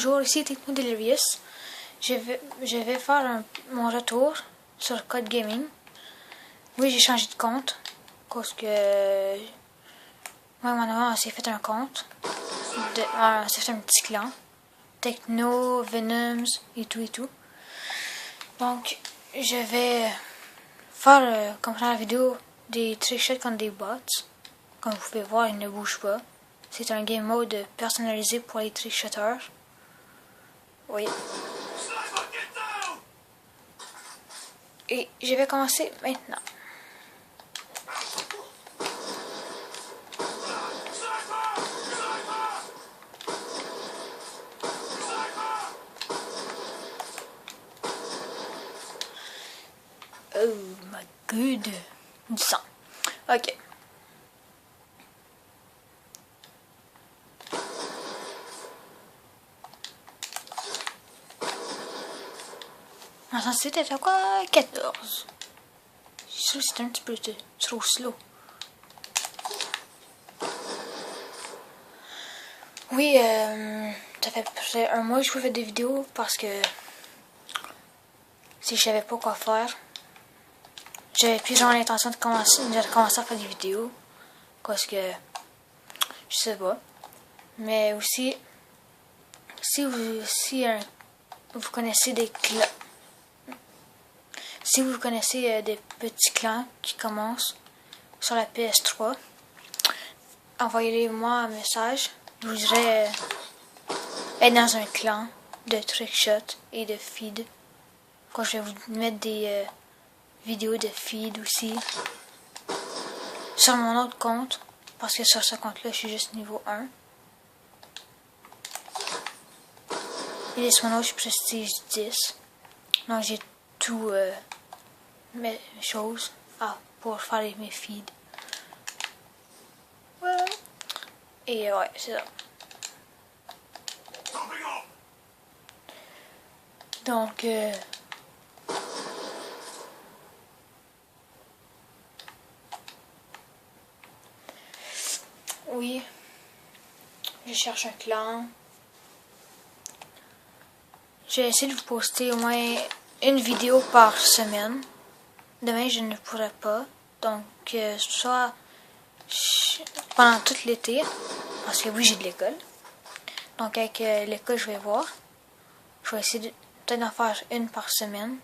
Bonjour, ici Techno Delirious. Je vais faire mon retour sur Code Gaming. Oui, j'ai changé de compte parce que moi, mon maman s'est fait un compte. s'est fait un petit clan. Techno, Venoms et tout et tout. Donc, je vais faire, comme dans la vidéo, des trickshots contre des bots. Comme vous pouvez voir, ils ne bougent pas. C'est un game mode personnalisé pour les trickshotters. Oui. Et je vais commencer maintenant. Oh my god. Du sang. Ok. Ensuite, c'était quoi? 14. Je suis sûr que c'est un petit peu trop slow. Oui, ça fait un mois que je fais des vidéos parce que si je savais pas quoi faire, j'avais plus genre l'intention de commencer à faire des vidéos parce que je sais pas. Mais aussi, si vous connaissez des clans, si vous connaissez des petits clans qui commencent sur la PS3, envoyez-moi un message. Je voudrais être dans un clan de trickshot et de feed. Quand je vais vous mettre des vidéos de feed aussi sur mon autre compte, parce que sur ce compte-là, je suis juste niveau 1. Et sur mon autre, je suis prestige 10. Donc j'ai tout mes choses pour faire mes feeds. Ouais. Et ouais, c'est ça. Donc oui, je cherche un clan. J'ai essayé de vous poster au moins une vidéo par semaine. Demain, je ne pourrai pas. Donc, soit pendant tout l'été, parce que oui, j'ai de l'école. Donc, avec l'école, je vais voir. Je vais essayer peut-être d'en faire une par semaine.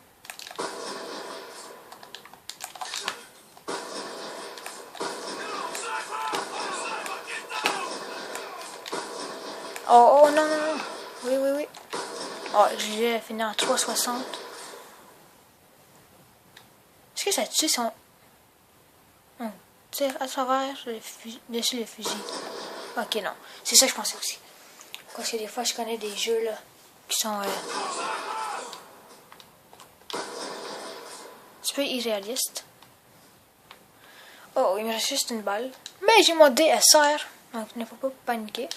Oh, non, non, non. Oui, oui, oui. Oh, j'ai fini en 3,60. Est-ce que ça tue son... On tire à travers dessus le fusil. Ok, non. C'est ça que je pensais aussi. Parce que des fois, je connais des jeux là qui sont un petit peu irréalistes. Oh, il me reste juste une balle. Mais j'ai mon DSR, donc il ne faut pas paniquer.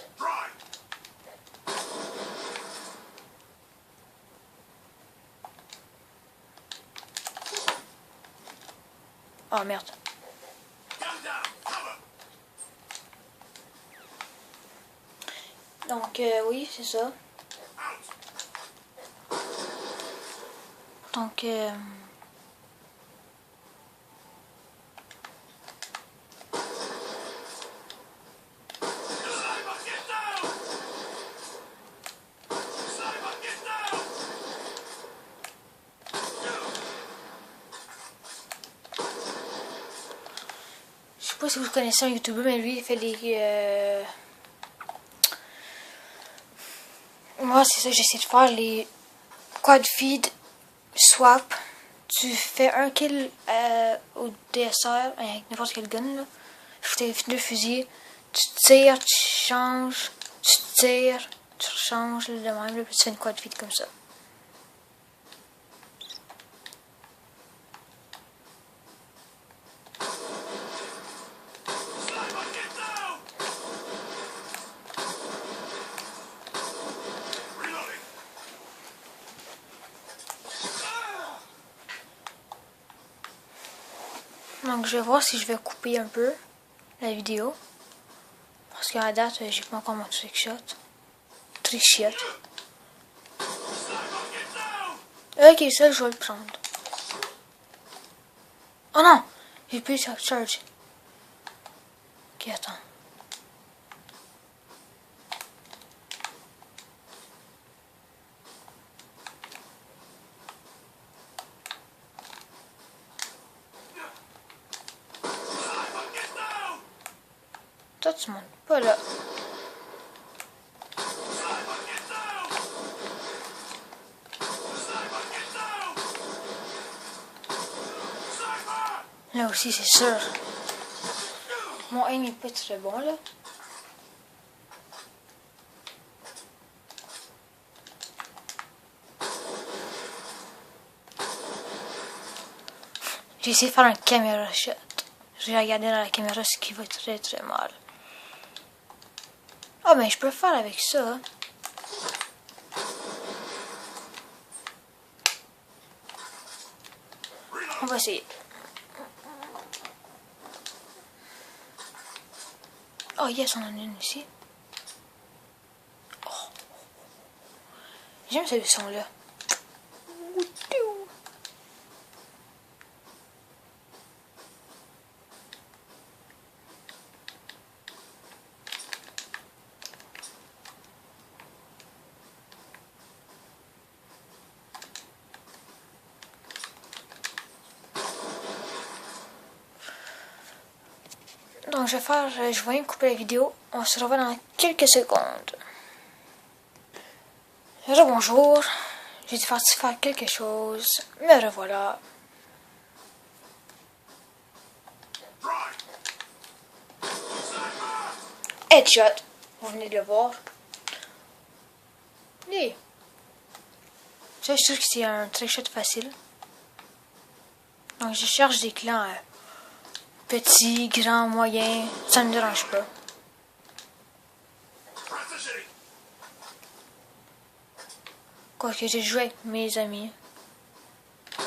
Oh merde. Donc oui, c'est ça. Donc je sais pas si vous connaissez un YouTuber, mais lui il fait les moi c'est ça que j'essaie de faire, les quad feed swap. Tu fais un kill au DSR avec n'importe quel gun là. Tu fais deux fusils, tu tires, tu changes, tu tires, tu rechanges de même, là, puis tu fais une quad feed comme ça. Donc je vais voir si je vais couper un peu la vidéo. Parce qu'à la date, j'ai pas encore mon trickshot. Ok, ça, je vais le prendre. Oh non! J'ai plus de charge. Ok, attends. Toi, tu montes pas là. Là aussi, c'est sûr. Mon aim est pas très bon, là. J'ai essayé de faire un caméra shot. J'ai regardé dans la caméra ce qui va très très mal. Ah, ben je peux faire avec ça. On va essayer. Oh yes, on en a une ici. Oh. J'aime ce son-là. Donc je vais couper la vidéo. On se revoit dans quelques secondes. Bonjour. J'ai dû faire quelque chose. Me revoilà. Headshot. Vous venez de le voir. Oui. Ça, je trouve que c'est un trickshot facile. Donc je cherche des clans petits, grands, moyens. Ça ne me dérange pas. Quoique j'ai joué avec mes amis.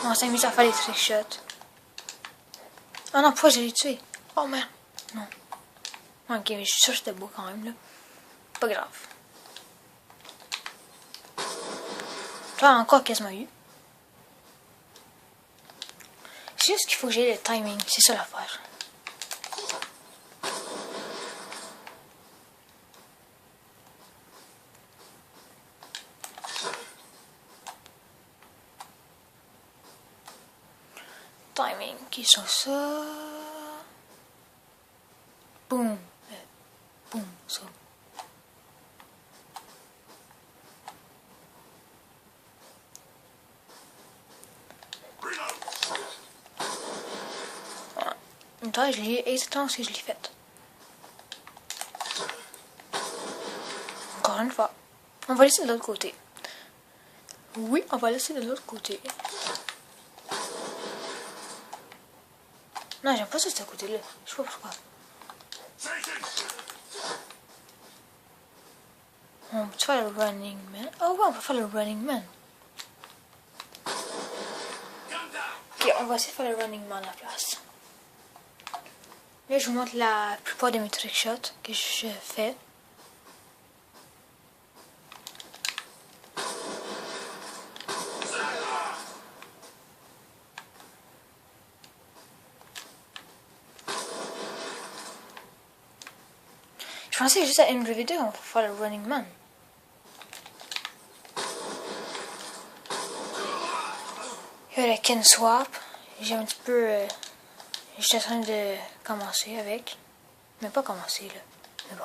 On s'est mis à faire des trickshots. Oh non, pourquoi je l'ai tué? Oh merde. Non. Ok, mais je suis sûr que c'était beau quand même, là. Pas grave. Toi, encore quasiment eu. C'est juste qu'il faut que j'ai le timing. C'est ça l'affaire. Timing. Qui sont ça? Boum. Boum. Ça. Toi, je l'ai exactement ce que je l'ai fait. Encore une fois. On va laisser de l'autre côté. Oui, on va laisser de l'autre côté. Non, j'aime pas ça, ce côté-là. Je sais pas pourquoi. On peut faire le running man. Oh ouais, on peut faire le running man. Ok, on va essayer de faire le running man à la place. Là, je vous montre la plupart de mes trickshots que je fais. Je pensais que juste à MW2 on peut faire le running man. Il y a le Ken Swap. J'ai un petit peu... j'étais en train de commencer avec. Mais pas commencer là. Mais bon.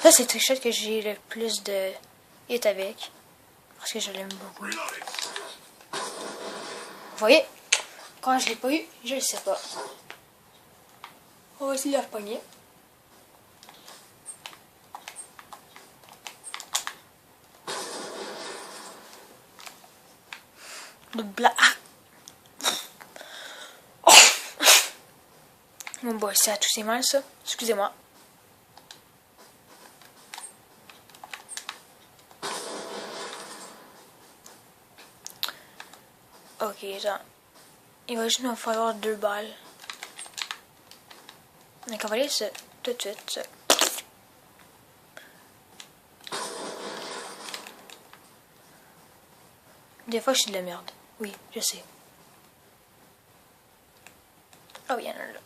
Ça c'est le trickshot que j'ai le plus de hit avec. Parce que je l'aime beaucoup. Vous voyez? Quand je l'ai pas eu, je le sais pas. On va essayer de la repogner. Le black. Oh. Mon boy, ça a touché mal ça. Excusez-moi. Ok, attends. Il va juste nous falloir 2 balles. Donc on va aller ça tout de suite. Ça. Des fois, je suis de la merde. Oui, je sais. Oh, il y en a là.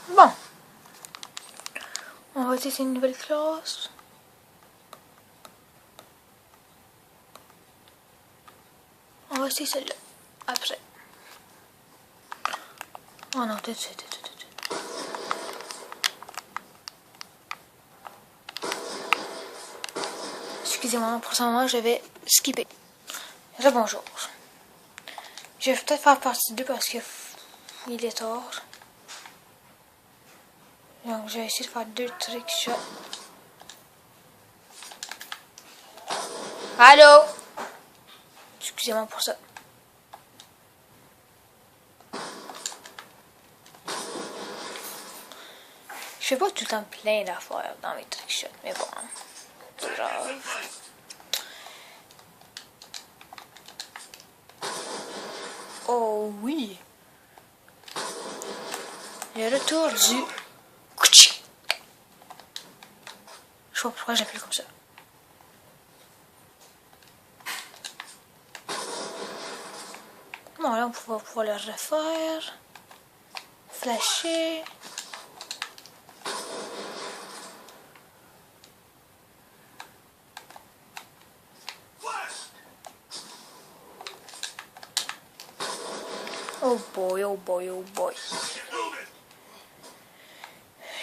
Bon. On va tester une nouvelle classe. On va essayer celle-là. Après. Oh non, tout de suite. Excusez-moi, pour ce moment, je vais skipper. Bonjour. Je vais peut-être faire partie 2 parce que il est tard. Donc, je vais essayer de faire 2 trick shots. Allô? Excusez-moi pour ça. Je fais pas tout le temps plein d'affaires dans mes trick shots, mais bon, c'est grave. Oh oui! Le retour du Kuchi. Je sais pas pourquoi j'appelle comme ça. Bon, là, on va pouvoir le refaire. Flasher. Oh boy, oh boy, oh boy.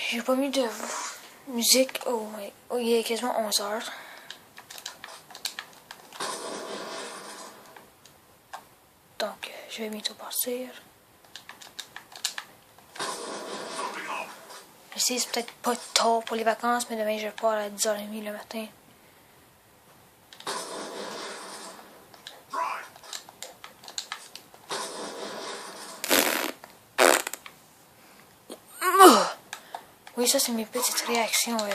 J'ai pas mis de musique. Oh, ouais. Oh, il est quasiment 11 heures. Donc, je vais bientôt partir. Je sais, c'est peut-être pas tard pour les vacances, mais demain, je pars à 10h30 le matin. Oui, ça, c'est mes petites réactions. Là,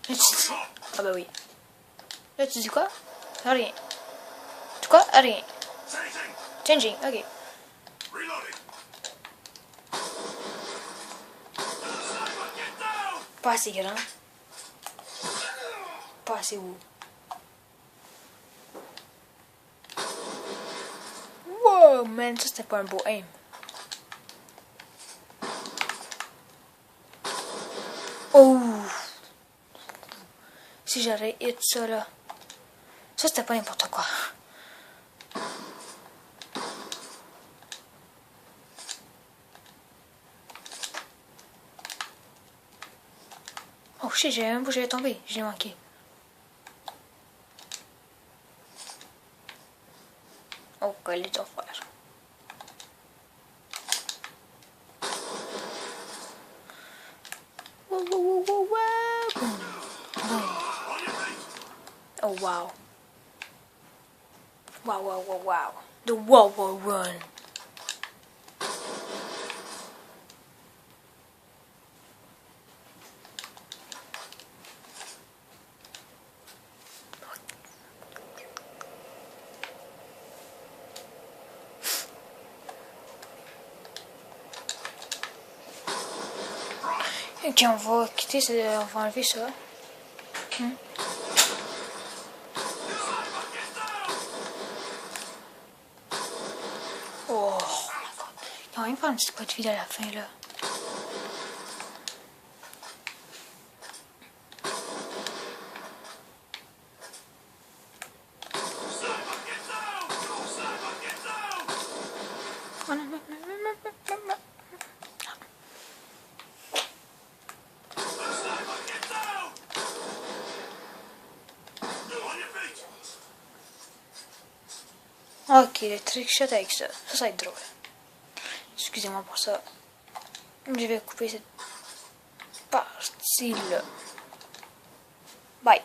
tu dis... Ah bah oui. Là, tu dis quoi? Rien. Tu quoi? Rien. Changing, ok. Pas assez grand. Pas assez haut. Wow, man, ça c'était pas un beau aim. Oh! Si j'aurais hit ça là. Ça c'était pas n'importe quoi. Oh shit, j'avais même pas que j'allais tomber. Je l'ai manqué. Oh, quel est ton frère? Wow, wow, wow, wow. Oh wow. Wow, wow, wow, wow. The wow, wow, run. Ok, on va quitter, on va enlever ça. Oh, il va même faire une petite pointe vide à la fin là. Ok, le trick shot avec ça. Ça va être drôle. Excusez-moi pour ça. Je vais couper cette partie-là. Bye.